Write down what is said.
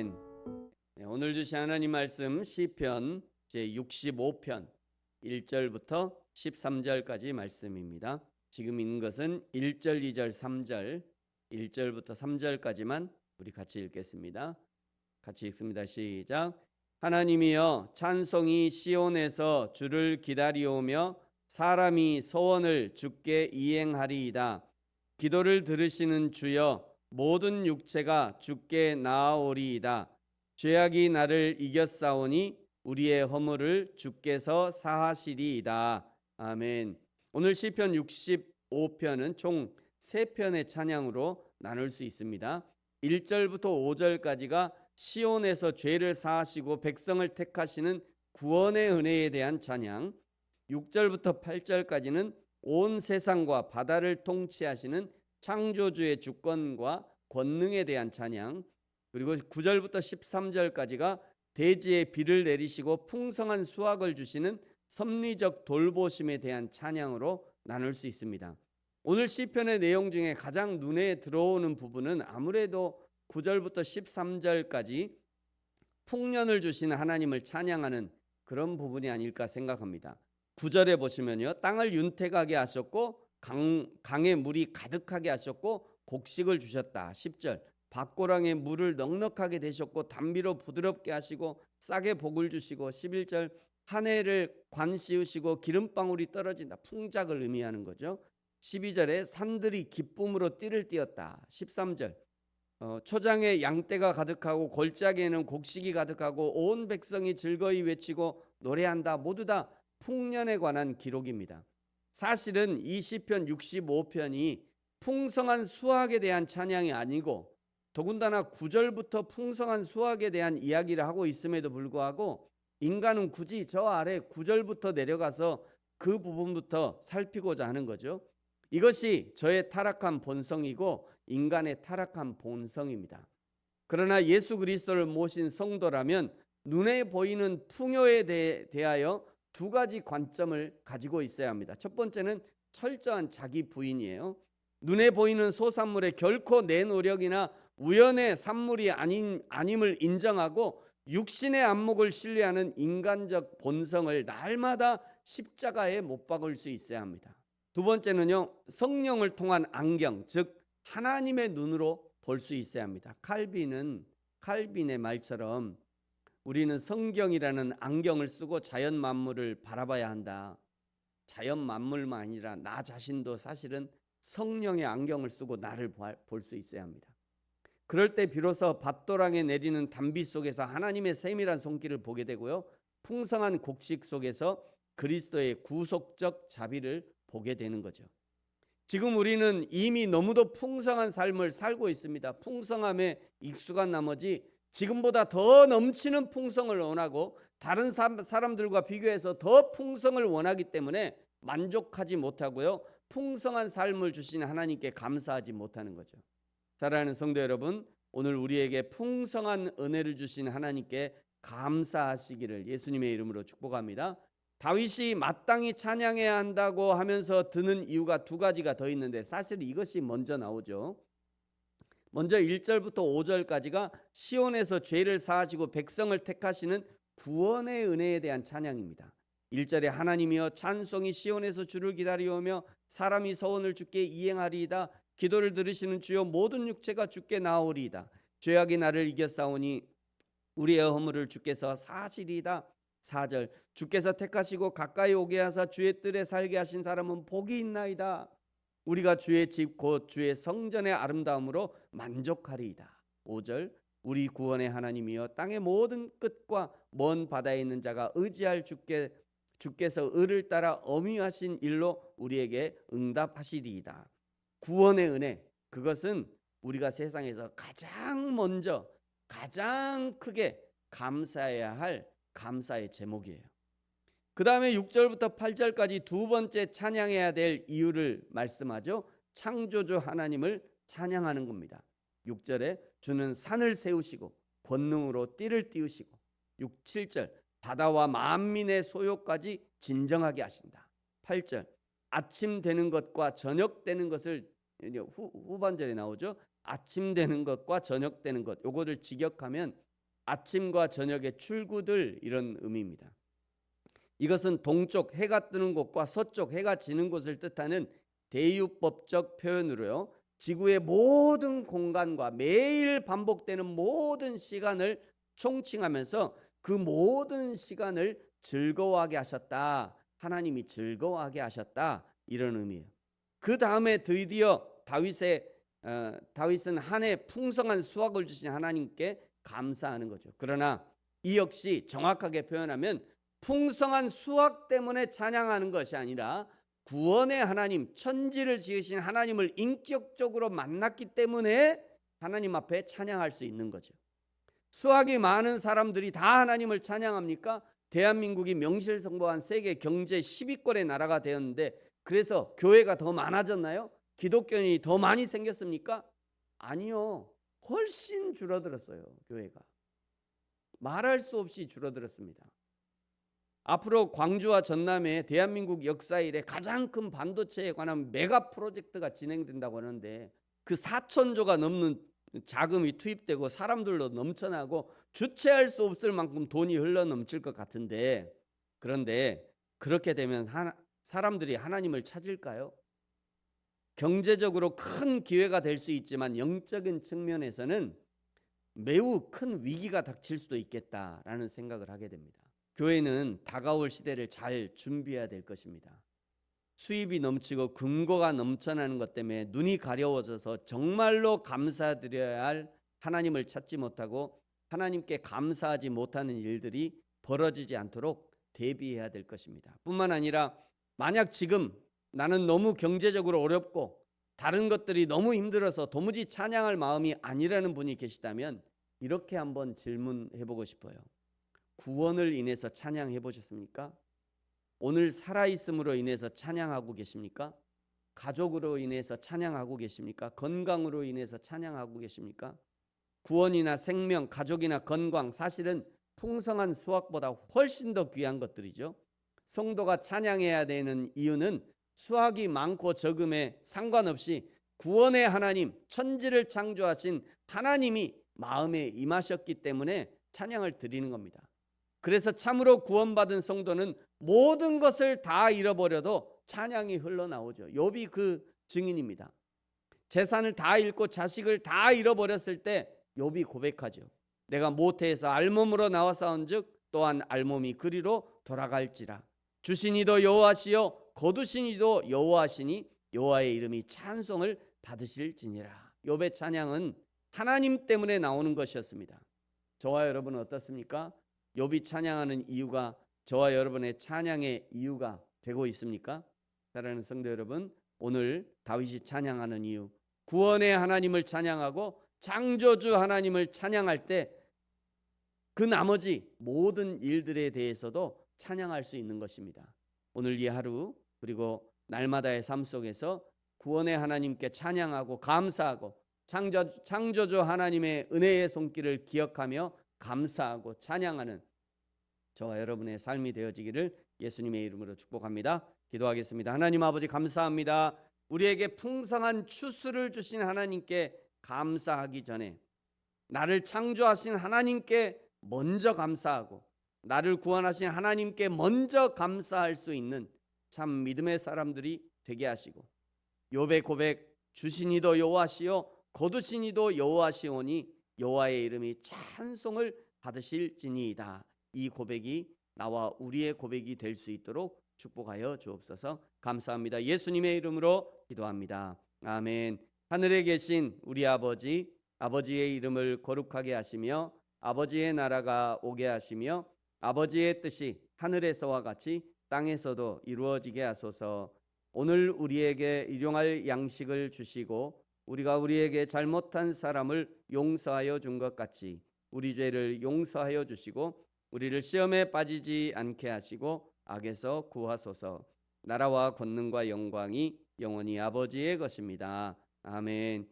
네, 오늘 주신 하나님 말씀 시편 제65편 1절부터 13절까지 말씀입니다. 지금 있는 것은 1절, 2절, 3절, 1절부터 3절까지만 우리 같이 읽겠습니다. 같이 읽습니다. 시작. 하나님이여, 찬송이 시온에서 주를 기다리오며 사람이 소원을 주께 이행하리이다. 기도를 들으시는 주여, 모든 육체가 주께 나아오리이다. 죄악이 나를 이겼사오니 우리의 허물을 주께서 사하시리이다. 아멘. 오늘 시편 65편은 총 3편의 찬양으로 나눌 수 있습니다. 1절부터 5절까지가 시온에서 죄를 사하시고 백성을 택하시는 구원의 은혜에 대한 찬양, 6절부터 8절까지는 온 세상과 바다를 통치하시는 창조주의 주권과 권능에 대한 찬양, 그리고 9절부터 13절까지가 대지에 비를 내리시고 풍성한 수확을 주시는 섭리적 돌보심에 대한 찬양으로 나눌 수 있습니다. 오늘 시편의 내용 중에 가장 눈에 들어오는 부분은 아무래도 9절부터 13절까지 풍년을 주시는 하나님을 찬양하는 그런 부분이 아닐까 생각합니다. 9절에 보시면요, 땅을 윤택하게 하셨고 강에 물이 가득하게 하셨고 곡식을 주셨다. 10절, 밭고랑에 물을 넉넉하게 되셨고 담비로 부드럽게 하시고 싹에 복을 주시고 11절, 한 해를 관 씌우시고 기름방울이 떨어진다. 풍작을 의미하는 거죠. 12절에 산들이 기쁨으로 띠를 띄었다. 13절, 초장에 양떼가 가득하고 골짜기에는 곡식이 가득하고 온 백성이 즐거이 외치고 노래한다. 모두 다 풍년에 관한 기록입니다. 사실은 이 시편 65편이 풍성한 수확에 대한 찬양이 아니고 더군다나 9절부터 풍성한 수확에 대한 이야기를 하고 있음에도 불구하고 인간은 굳이 저 아래 9절부터 내려가서 그 부분부터 살피고자 하는 거죠. 이것이 저의 타락한 본성이고 인간의 타락한 본성입니다. 그러나 예수 그리스도를 모신 성도라면 눈에 보이는 풍요에 대하여 두 가지 관점을 가지고 있어야 합니다. 첫 번째는 철저한 자기 부인이에요. 눈에 보이는 소산물에 결코 내 노력이나 우연의 산물이 아님을 인정하고 육신의 안목을 신뢰하는 인간적 본성을 날마다 십자가에 못 박을 수 있어야 합니다. 두 번째는요, 성령을 통한 안경, 즉 하나님의 눈으로 볼 수 있어야 합니다. 칼빈의 말처럼 우리는 성경이라는 안경을 쓰고 자연 만물을 바라봐야 한다. 자연 만물만 아니라 나 자신도 사실은 성령의 안경을 쓰고 나를 볼 수 있어야 합니다. 그럴 때 비로소 밭도랑에 내리는 단비 속에서 하나님의 세밀한 손길을 보게 되고요, 풍성한 곡식 속에서 그리스도의 구속적 자비를 보게 되는 거죠. 지금 우리는 이미 너무도 풍성한 삶을 살고 있습니다. 풍성함에 익숙한 나머지 지금보다 더 넘치는 풍성을 원하고 다른 사람들과 비교해서 더 풍성을 원하기 때문에 만족하지 못하고요, 풍성한 삶을 주신 하나님께 감사하지 못하는 거죠. 사랑하는 성도 여러분, 오늘 우리에게 풍성한 은혜를 주신 하나님께 감사하시기를 예수님의 이름으로 축복합니다. 다윗이 마땅히 찬양해야 한다고 하면서 드는 이유가 두 가지가 더 있는데 사실 이것이 먼저 나오죠. 먼저 1절부터 5절까지가 시온에서 죄를 사하시고 백성을 택하시는 구원의 은혜에 대한 찬양입니다. 1절에 하나님이여, 찬송이 시온에서 주를 기다리오며 사람이 서원을 주께 이행하리이다. 기도를 들으시는 주여, 모든 육체가 주께 나오리이다. 죄악이 나를 이겼사오니 우리의 허물을 주께서 사하시리이다. 4절, 주께서 택하시고 가까이 오게 하사 주의 뜰에 살게 하신 사람은 복이 있나이다. 우리가 주의 집 곧 주의 성전의 아름다움으로 만족하리이다. 5절, 우리 구원의 하나님이여, 땅의 모든 끝과 먼 바다에 있는 자가 의지할 주께서 을을 따라 어미하신 일로 우리에게 응답하시리이다. 구원의 은혜, 그것은 우리가 세상에서 가장 먼저 가장 크게 감사해야 할 감사의 제목이에요. 그 다음에 6절부터 8절까지 두 번째 찬양해야 될 이유를 말씀하죠. 창조주 하나님을 찬양하는 겁니다. 6절에 주는 산을 세우시고 권능으로 띠를 띄우시고, 6, 7절 바다와 만민의 소요까지 진정하게 하신다. 8절 아침 되는 것과 저녁 되는 것을 후반절에 나오죠. 아침 되는 것과 저녁 되는 것, 요거를 직역하면 아침과 저녁의 출구들, 이런 의미입니다. 이것은 동쪽 해가 뜨는 곳과 서쪽 해가 지는 곳을 뜻하는 대유법적 표현으로요, 지구의 모든 공간과 매일 반복되는 모든 시간을 총칭하면서 그 모든 시간을 즐거워하게 하셨다, 하나님이 즐거워하게 하셨다, 이런 의미예요. 그 다음에 드디어 다윗은 한 해 풍성한 수확을 주신 하나님께 감사하는 거죠. 그러나 이 역시 정확하게 표현하면 풍성한 수확 때문에 찬양하는 것이 아니라 구원의 하나님, 천지를 지으신 하나님을 인격적으로 만났기 때문에 하나님 앞에 찬양할 수 있는 거죠. 수확이 많은 사람들이 다 하나님을 찬양합니까? 대한민국이 명실상부한 세계 경제 10위권의 나라가 되었는데 그래서 교회가 더 많아졌나요? 기독교인이 더 많이 생겼습니까? 아니요. 훨씬 줄어들었어요. 교회가. 말할 수 없이 줄어들었습니다. 앞으로 광주와 전남에 대한민국 역사 이래 가장 큰 반도체에 관한 메가 프로젝트가 진행된다고 하는데 그 4천조가 넘는 자금이 투입되고 사람들로 넘쳐나고 주체할 수 없을 만큼 돈이 흘러넘칠 것 같은데, 그런데 그렇게 되면 사람들이 하나님을 찾을까요? 경제적으로 큰 기회가 될 수 있지만 영적인 측면에서는 매우 큰 위기가 닥칠 수도 있겠다라는 생각을 하게 됩니다. 교회는 다가올 시대를 잘 준비해야 될 것입니다. 수입이 넘치고 금고가 넘쳐나는 것 때문에 눈이 가려워져서 정말로 감사드려야 할 하나님을 찾지 못하고 하나님께 감사하지 못하는 일들이 벌어지지 않도록 대비해야 될 것입니다. 뿐만 아니라 만약 지금 나는 너무 경제적으로 어렵고 다른 것들이 너무 힘들어서 도무지 찬양할 마음이 아니라는 분이 계시다면 이렇게 한번 질문해 보고 싶어요. 구원을 인해서 찬양해 보셨습니까? 오늘 살아있음으로 인해서 찬양하고 계십니까? 가족으로 인해서 찬양하고 계십니까? 건강으로 인해서 찬양하고 계십니까? 구원이나 생명, 가족이나 건강, 사실은 풍성한 수확보다 훨씬 더 귀한 것들이죠. 성도가 찬양해야 되는 이유는 수확이 많고 적음에 상관없이 구원의 하나님, 천지를 창조하신 하나님이 마음에 임하셨기 때문에 찬양을 드리는 겁니다. 그래서 참으로 구원받은 성도는 모든 것을 다 잃어버려도 찬양이 흘러나오죠. 욥이 그 증인입니다. 재산을 다 잃고 자식을 다 잃어버렸을 때 욥이 고백하죠. 내가 모태에서 알몸으로 나와사온즉 또한 알몸이 그리로 돌아갈지라. 주신 이도 여호와시요 거두신 이도 여호와시니 여호와의 이름이 찬송을 받으실지니라. 욥의 찬양은 하나님 때문에 나오는 것이었습니다. 저와 여러분은 어떻습니까? 욥이 찬양하는 이유가 저와 여러분의 찬양의 이유가 되고 있습니까? 사랑하는 성도 여러분, 오늘 다윗이 찬양하는 이유, 구원의 하나님을 찬양하고 창조주 하나님을 찬양할 때 그 나머지 모든 일들에 대해서도 찬양할 수 있는 것입니다. 오늘 이 하루 그리고 날마다의 삶 속에서 구원의 하나님께 찬양하고 감사하고 창조주 하나님의 은혜의 손길을 기억하며 감사하고 찬양하는 저와 여러분의 삶이 되어지기를 예수님의 이름으로 축복합니다. 기도하겠습니다. 하나님 아버지 감사합니다. 우리에게 풍성한 추수를 주신 하나님께 감사하기 전에 나를 창조하신 하나님께 먼저 감사하고 나를 구원하신 하나님께 먼저 감사할 수 있는 참 믿음의 사람들이 되게 하시고 욥의 고백 주신 이도 여호와시요 거두신 이도 여호와시오니 여호와의 이름이 찬송을 받으실지니이다. 이 고백이 나와 우리의 고백이 될 수 있도록 축복하여 주옵소서. 감사합니다. 예수님의 이름으로 기도합니다. 아멘. 하늘에 계신 우리 아버지, 아버지의 이름을 거룩하게 하시며 아버지의 나라가 오게 하시며 아버지의 뜻이 하늘에서와 같이 땅에서도 이루어지게 하소서. 오늘 우리에게 일용할 양식을 주시고 우리가 우리에게 잘못한 사람을 용서하여 준 것 같이 우리 죄를 용서하여 주시고 우리를 시험에 빠지지 않게 하시고 악에서 구하소서. 나라와 권능과 영광이 영원히 아버지의 것입니다. 아멘.